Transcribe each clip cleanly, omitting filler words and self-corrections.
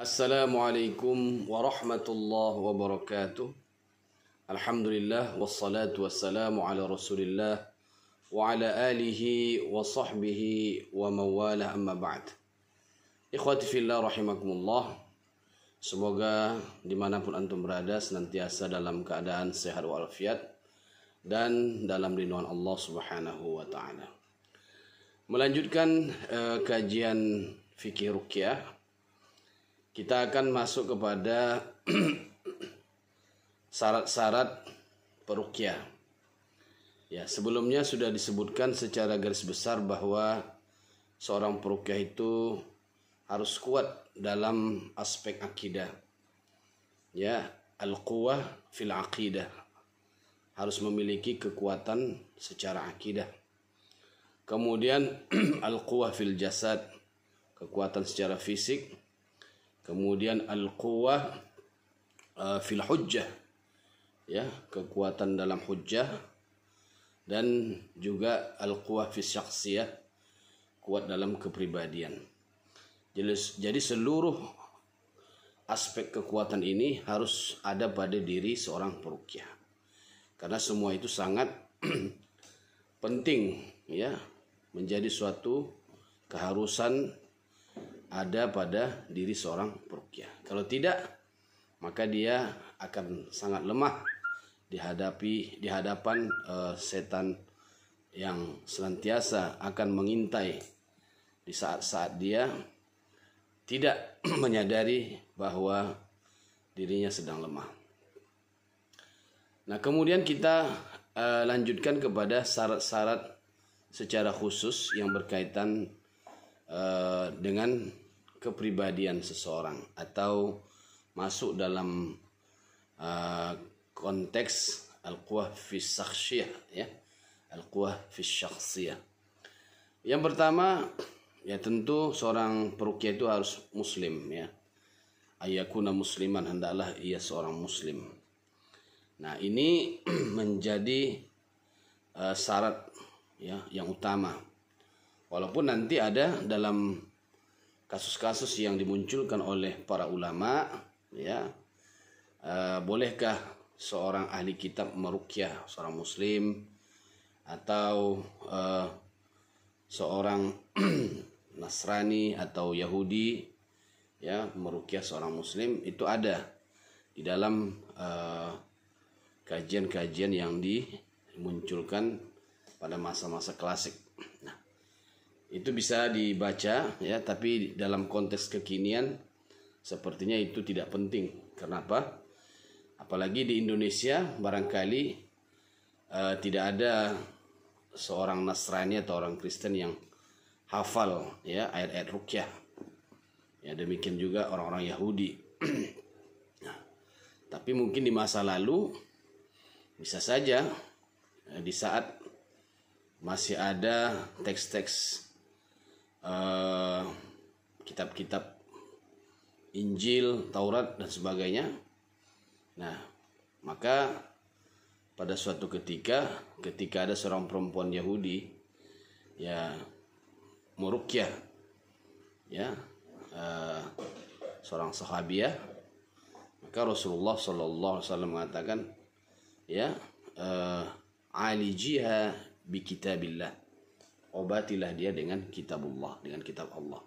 Assalamualaikum warahmatullahi wabarakatuh. Alhamdulillah wassalatu wassalamu ala Rasulillah wa ala alihi wa sahbihi wa mawalah amma ba'd. Ikhwati fillah rahimakumullah. Semoga dimanapun antum berada senantiasa dalam keadaan sehat walafiat dan dalam lindungan Allah Subhanahu wa taala. Melanjutkan kajian fikih ruqyah, kita akan masuk kepada syarat-syarat peruqyah. Ya, sebelumnya sudah disebutkan secara garis besar bahwa seorang peruqyah itu harus kuat dalam aspek akidah. Ya, al-quwah fil aqidah. Harus memiliki kekuatan secara akidah. Kemudian al-quwah fil jasad, kekuatan secara fisik. Kemudian al-quwah fil hujjah, ya, kekuatan dalam hujjah, dan juga al-quwah fil syakhsiyah, kuat dalam kepribadian. Jadi seluruh aspek kekuatan ini harus ada pada diri seorang peruqyah. Karena semua itu sangat penting, ya, menjadi suatu keharusan ada pada diri seorang peruqyah. Kalau tidak, maka dia akan sangat lemah di hadapan setan yang senantiasa akan mengintai di saat-saat dia tidak menyadari bahwa dirinya sedang lemah. Nah, kemudian kita lanjutkan kepada syarat-syarat secara khusus yang berkaitan dengan kepribadian seseorang atau masuk dalam konteks al-quwah fi syakhsiyah, ya, al-quwah fi syakhsiyah. Yang pertama, ya, tentu seorang peruqyah itu harus muslim, ya, ayyakuna musliman, hendaklah ia seorang muslim. Nah, ini menjadi syarat, ya, yang utama. Walaupun nanti ada dalam kasus-kasus yang dimunculkan oleh para ulama, ya, bolehkah seorang ahli kitab meruqyah seorang muslim atau seorang Nasrani atau Yahudi, ya, meruqyah seorang muslim? Itu ada di dalam kajian-kajian yang dimunculkan pada masa-masa klasik. Nah, itu bisa dibaca, ya, tapi dalam konteks kekinian sepertinya itu tidak penting. Kenapa? Apalagi di Indonesia barangkali tidak ada seorang Nasrani atau orang Kristen yang hafal, ya, ayat-ayat ruqyah. Ya, demikian juga orang-orang Yahudi. Nah, tapi mungkin di masa lalu bisa saja di saat masih ada teks-teks kitab-kitab Injil, Taurat dan sebagainya. Nah, maka pada suatu ketika ada seorang perempuan Yahudi, ya, meruqyah, ya, seorang sahabiah, maka Rasulullah SAW mengatakan, ya, alijiha bi kitabillah, obatilah dia dengan kitabullah, dengan kitab Allah.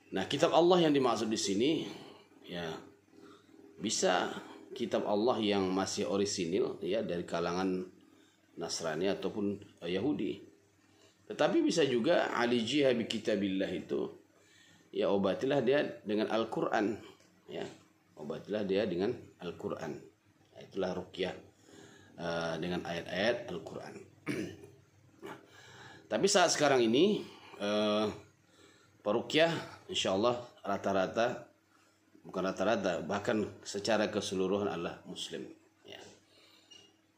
Nah, kitab Allah yang dimaksud di sini, ya, bisa kitab Allah yang masih orisinil, ya, dari kalangan Nasrani ataupun Yahudi. Tetapi bisa juga alijiha bi kitabillah itu, ya, obatilah dia dengan Al-Qur'an, ya, obatilah dia dengan Al-Qur'an. Itulah ruqyah dengan ayat-ayat Al-Qur'an. Tapi saat sekarang ini peruqyah insyaallah rata-rata, bukan rata-rata, bahkan secara keseluruhan adalah muslim, ya.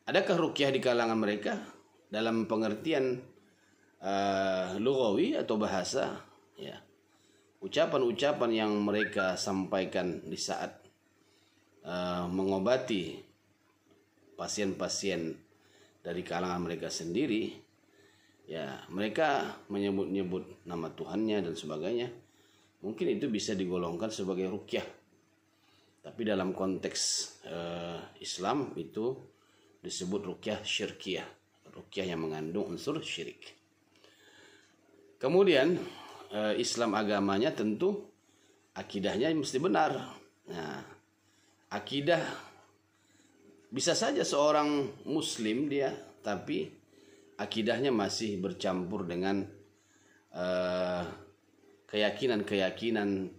Adakah ruqyah di kalangan mereka dalam pengertian lughawi atau bahasa, ya, ucapan-ucapan yang mereka sampaikan di saat mengobati pasien-pasien dari kalangan mereka sendiri, ya, mereka menyebut-nyebut nama Tuhannya dan sebagainya. mungkin itu bisa digolongkan sebagai ruqyah. Tapi dalam konteks Islam itu disebut ruqyah syirkiyah, ruqyah yang mengandung unsur syirik. Kemudian Islam agamanya tentu akidahnya mesti benar. Nah, akidah bisa saja seorang muslim dia, tapi akidahnya masih bercampur dengan keyakinan-keyakinan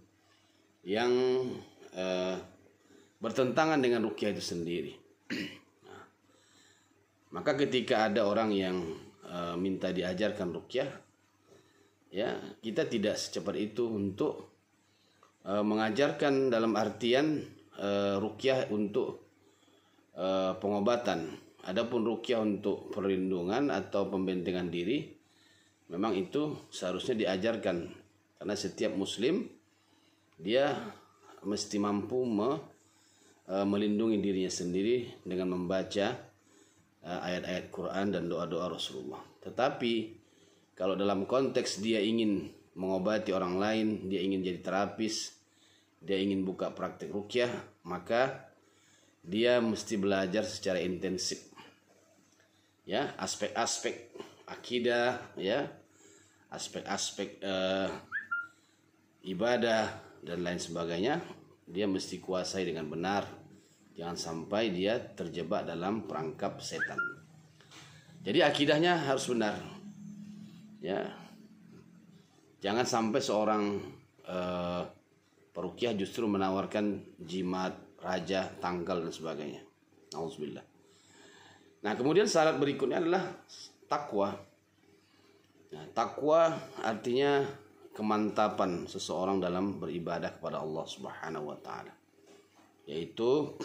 yang bertentangan dengan ruqyah itu sendiri. Nah, maka ketika ada orang yang minta diajarkan ruqyah, ya kita tidak secepat itu untuk mengajarkan dalam artian ruqyah untuk pengobatan. Adapun ruqyah untuk perlindungan atau pembentengan diri, memang itu seharusnya diajarkan, karena setiap muslim dia mesti mampu melindungi dirinya sendiri dengan membaca ayat-ayat Quran dan doa-doa Rasulullah. Tetapi kalau dalam konteks dia ingin mengobati orang lain, dia ingin jadi terapis, dia ingin buka praktek ruqyah, maka dia mesti belajar secara intensif, ya, aspek-aspek akidah, ya, aspek-aspek ibadah dan lain sebagainya, dia mesti kuasai dengan benar. Jangan sampai dia terjebak dalam perangkap setan. Jadi akidahnya harus benar, ya. Jangan sampai seorang peruqyah justru menawarkan jimat, raja, tanggal dan sebagainya. Nauzubillah. Nah, kemudian syarat berikutnya adalah takwa. Nah, takwa artinya kemantapan seseorang dalam beribadah kepada Allah Subhanahu wa taala, yaitu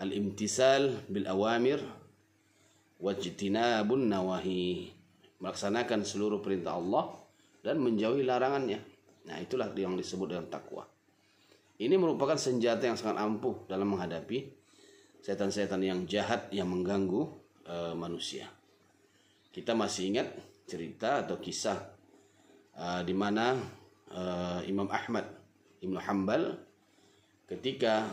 al-imtisal bil awamir wajtinabun nawahi, melaksanakan seluruh perintah Allah dan menjauhi larangannya. Nah, itulah yang disebut dengan takwa. Ini merupakan senjata yang sangat ampuh dalam menghadapi setan-setan yang jahat yang mengganggu manusia. Kita masih ingat cerita atau kisah di mana Imam Ahmad Ibnu Hanbal ketika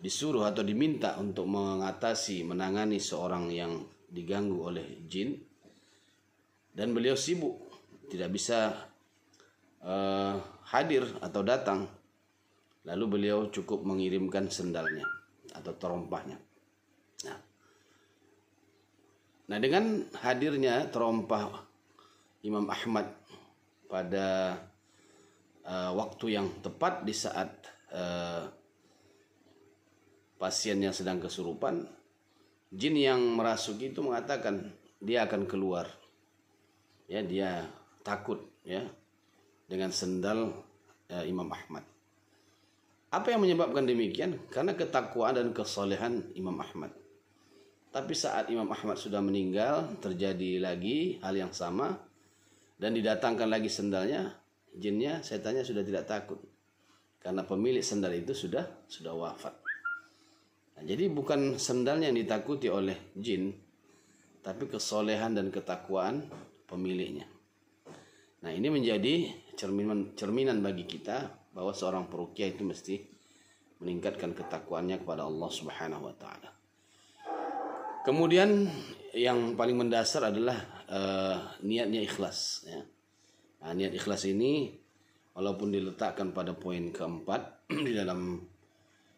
disuruh atau diminta untuk menangani seorang yang diganggu oleh jin, dan beliau sibuk tidak bisa hadir atau datang, lalu beliau cukup mengirimkan sendalnya atau terompahnya. Nah, dengan hadirnya terompah Imam Ahmad pada waktu yang tepat di saat pasiennya sedang kesurupan, jin yang merasuki itu mengatakan dia akan keluar. Ya, dia takut, ya, dengan sendal Imam Ahmad. Apa yang menyebabkan demikian? Karena ketakwaan dan kesolehan Imam Ahmad. Tapi saat Imam Ahmad sudah meninggal, terjadi lagi hal yang sama, dan didatangkan lagi sendalnya, jinnya, setannya sudah tidak takut, karena pemilik sendal itu sudah wafat. Nah, jadi bukan sendalnya yang ditakuti oleh jin, tapi kesolehan dan ketakwaan pemiliknya. Nah, ini menjadi cerminan bagi kita bahwa seorang peruqyah itu mesti meningkatkan ketakwaannya kepada Allah Subhanahu wa taala. Kemudian yang paling mendasar adalah niatnya ikhlas, ya. Nah, niat ikhlas ini walaupun diletakkan pada poin keempat di dalam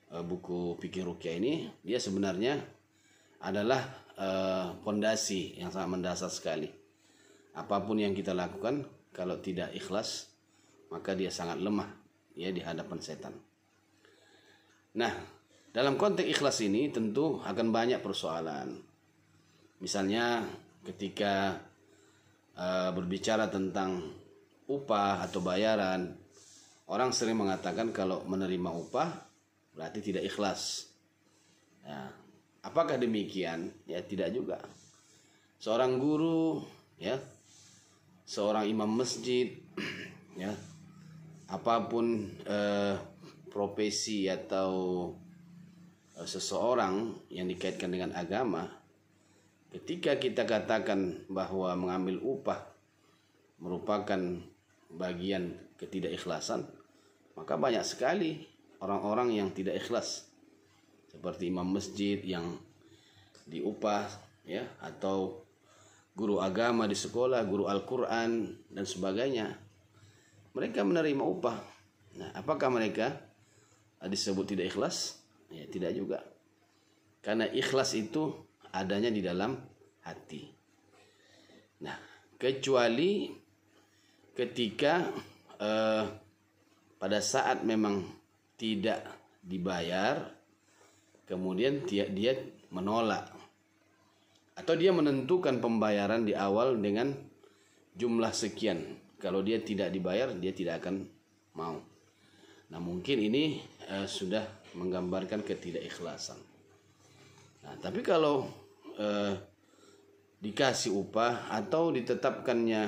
buku fikih ruqyah ini, dia sebenarnya adalah pondasi yang sangat mendasar sekali. Apapun yang kita lakukan, kalau tidak ikhlas, maka dia sangat lemah, ya, di hadapan setan. Nah, dalam konteks ikhlas ini tentu akan banyak persoalan. Misalnya ketika berbicara tentang upah atau bayaran, orang sering mengatakan kalau menerima upah berarti tidak ikhlas. Ya, apakah demikian? Ya, tidak juga. Seorang guru, ya, seorang imam masjid, ya, apapun profesi atau seseorang yang dikaitkan dengan agama, ketika kita katakan bahwa mengambil upah merupakan bagian ketidakikhlasan, maka banyak sekali orang-orang yang tidak ikhlas, seperti imam masjid yang diupah, ya, atau guru agama di sekolah, guru Al-Quran dan sebagainya. Mereka menerima upah. Nah, apakah mereka disebut tidak ikhlas? Ya, tidak juga. Karena ikhlas itu adanya di dalam hati. Nah, kecuali ketika pada saat memang tidak dibayar, kemudian dia menolak, atau dia menentukan pembayaran di awal dengan jumlah sekian. Kalau dia tidak dibayar, dia tidak akan mau. Nah, mungkin ini sudah menggambarkan ketidakikhlasan. Nah, tapi kalau dikasih upah atau ditetapkannya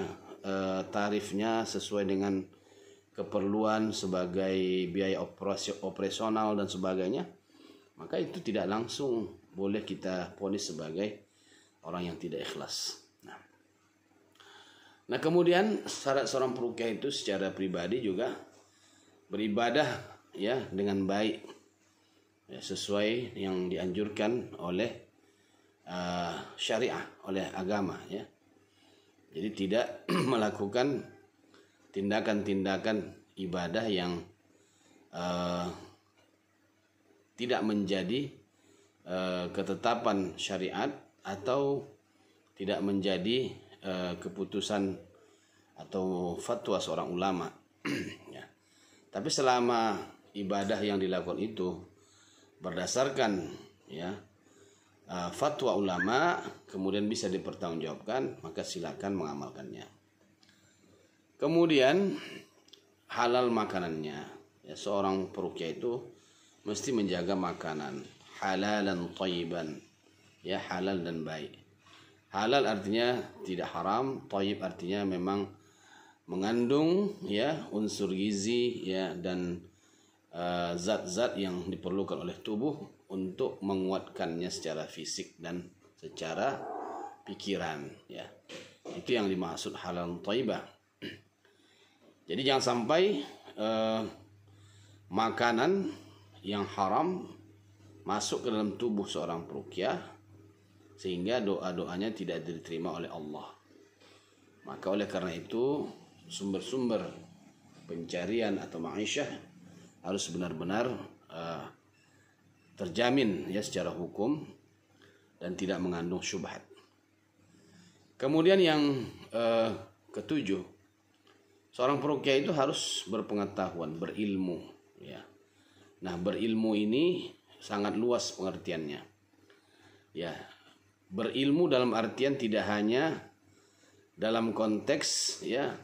tarifnya sesuai dengan keperluan sebagai biaya operasional dan sebagainya, maka itu tidak langsung boleh kita vonis sebagai orang yang tidak ikhlas. Nah, kemudian syarat seorang peruqyah itu secara pribadi juga beribadah, ya, dengan baik, ya, sesuai yang dianjurkan oleh syariah, oleh agama, ya. Jadi tidak melakukan tindakan-tindakan ibadah yang tidak menjadi ketetapan syariat atau tidak menjadi keputusan atau fatwa seorang ulama. Ya. Tapi selama ibadah yang dilakukan itu berdasarkan, ya, fatwa ulama, kemudian bisa dipertanggungjawabkan, maka silakan mengamalkannya. Kemudian halal makanannya, ya, seorang peruqyah itu mesti menjaga makanan halalan thayyiban, ya, halal dan baik. Halal artinya tidak haram, thayyib artinya memang mengandung, ya, unsur gizi, ya, dan zat-zat yang diperlukan oleh tubuh untuk menguatkannya secara fisik dan secara pikiran, ya. Itu yang dimaksud halal thayyibah. Jadi jangan sampai makanan yang haram masuk ke dalam tubuh seorang peruqyah sehingga doa-doanya tidak diterima oleh Allah. Maka oleh karena itu sumber-sumber pencarian atau ma'isyah harus benar-benar terjamin, ya, secara hukum dan tidak mengandung syubhat. Kemudian yang ketujuh, seorang peruqyah itu harus berpengetahuan, berilmu, ya. Nah, berilmu ini sangat luas pengertiannya. Ya, berilmu dalam artian tidak hanya dalam konteks, ya,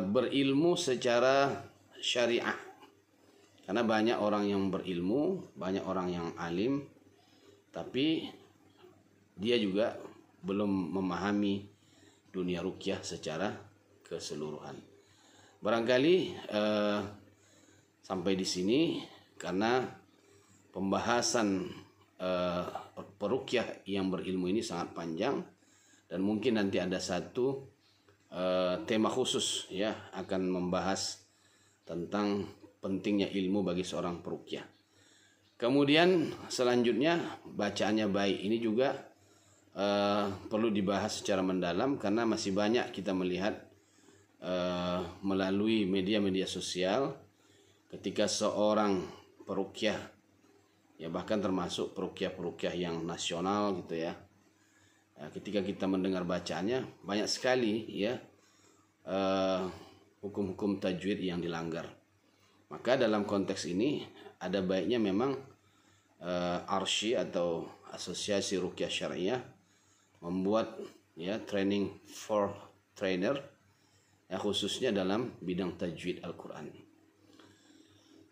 berilmu secara syariah. Karena banyak orang yang berilmu, banyak orang yang alim, tapi dia juga belum memahami dunia ruqyah secara keseluruhan. Barangkali sampai di sini karena pembahasan peruqyah yang berilmu ini sangat panjang, dan mungkin nanti ada satu tema khusus, ya, akan membahas tentang pentingnya ilmu bagi seorang peruqyah. Kemudian selanjutnya bacaannya baik. Ini juga perlu dibahas secara mendalam karena masih banyak kita melihat melalui media-media sosial ketika seorang peruqyah, ya, bahkan termasuk peruqyah-peruqyah yang nasional, gitu, ya, ketika kita mendengar bacaannya banyak sekali, ya, hukum-hukum tajwid yang dilanggar. Maka dalam konteks ini ada baiknya memang Arsy atau Asosiasi Ruqyah Syariah membuat, ya, training for trainer, ya, khususnya dalam bidang tajwid Al-Quran.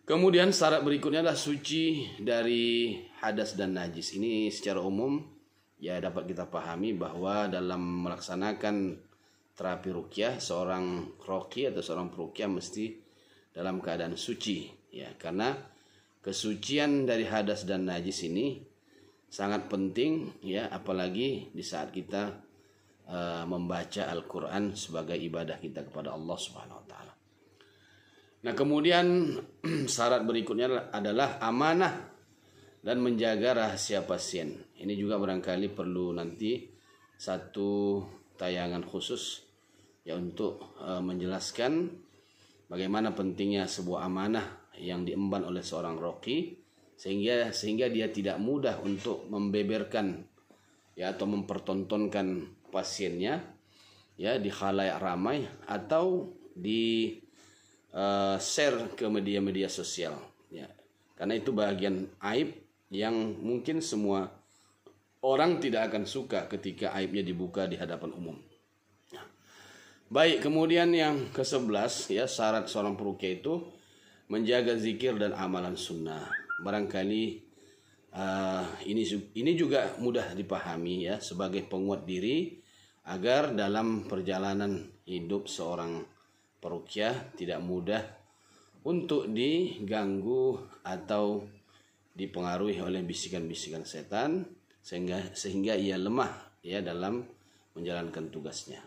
Kemudian syarat berikutnya adalah suci dari hadas dan najis. Ini secara umum, ya, dapat kita pahami bahwa dalam melaksanakan terapi ruqyah, seorang roqi atau seorang peruqyah mesti dalam keadaan suci, ya, karena kesucian dari hadas dan najis ini sangat penting, ya, apalagi di saat kita membaca Al-Quran sebagai ibadah kita kepada Allah Subhanahu wa Ta'ala. Nah, kemudian syarat berikutnya adalah amanah dan menjaga rahasia pasien. Ini juga barangkali perlu nanti satu tayangan khusus ya untuk menjelaskan bagaimana pentingnya sebuah amanah yang diemban oleh seorang roqi sehingga dia tidak mudah untuk membeberkan ya atau mempertontonkan pasiennya ya di khalayak ramai atau di share ke media-media sosial ya. Karena itu bagian aib yang mungkin semua orang tidak akan suka ketika aibnya dibuka di hadapan umum. Nah, baik, kemudian yang ke-11 ya, syarat seorang peruqyah itu menjaga zikir dan amalan sunnah. Barangkali ini juga mudah dipahami ya sebagai penguat diri agar dalam perjalanan hidup seorang peruqyah tidak mudah untuk diganggu atau dipengaruhi oleh bisikan-bisikan setan sehingga ia lemah ya dalam menjalankan tugasnya.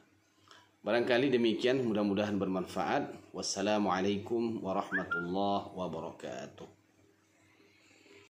Barangkali demikian, mudah-mudahan bermanfaat. Wassalamualaikum warahmatullahi wabarakatuh.